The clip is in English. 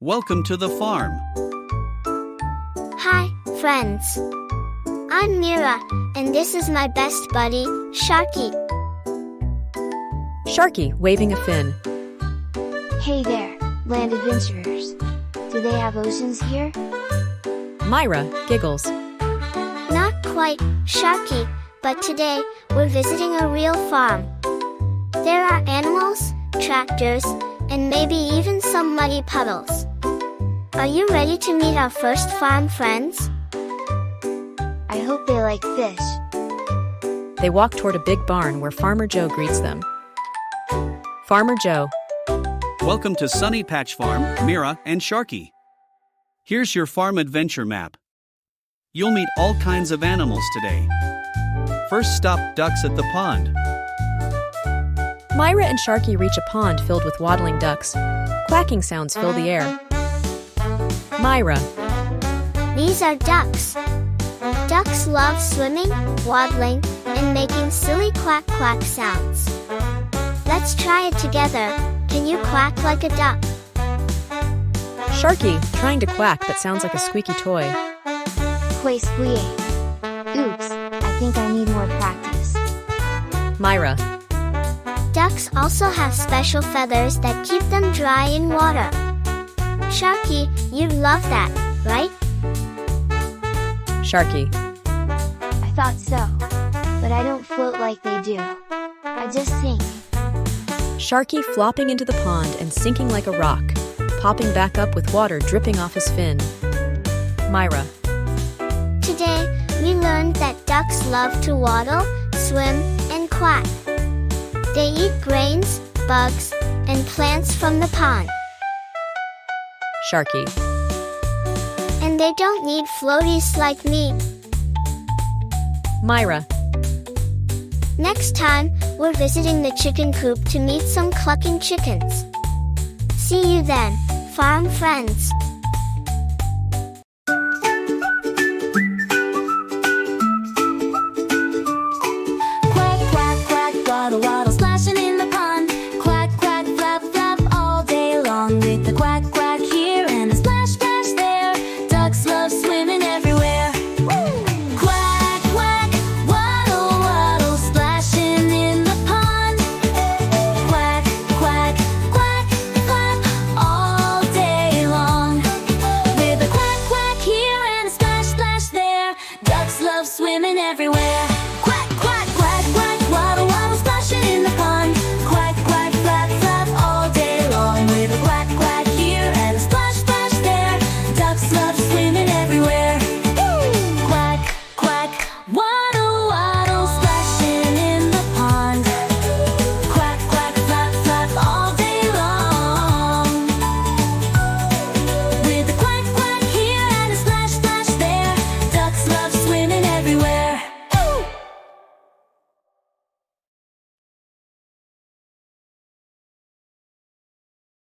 Welcome to the farm. Hi, friends. I'm Myrah, and this is my best buddy, Sharky. Sharky, waving a fin. Hey there, land adventurers. Do they have oceans here? Myrah giggles. Not quite, Sharky, but today we're visiting a real farm. There are animals, tractors, and maybe even some muddy puddles. Are you ready to meet our first farm friends? I hope they like fish. They walk toward a big barn where Farmer Joe greets them. Farmer Joe. Welcome to Sunny Patch Farm, Myrah and Sharky. Here's your farm adventure map. You'll meet all kinds of animals today. First stop, ducks at the pond. Myrah and Sharky reach a pond filled with waddling ducks. Quacking sounds fill the air. Myrah. These are ducks. Ducks love swimming, waddling, and making silly quack-quack sounds. Let's try it together. Can you quack like a duck? Sharky, trying to quack but sounds like a squeaky toy. Quay squeak. Oops, I think I need more practice. Myrah. Ducks also have special feathers that keep them dry in water. Sharky, you'd love that, right? Sharky. I thought so. But I don't float like they do. I just sink. Sharky flopping into the pond and sinking like a rock, popping back up with water dripping off his fin. Myrah. Today, we learned that ducks love to waddle, swim, and quack. They eat grains, bugs, and plants from the pond. Sharky. And they don't need floaties like me. Myrah. Next time, we're visiting the chicken coop to meet some clucking chickens. See you then, farm friends.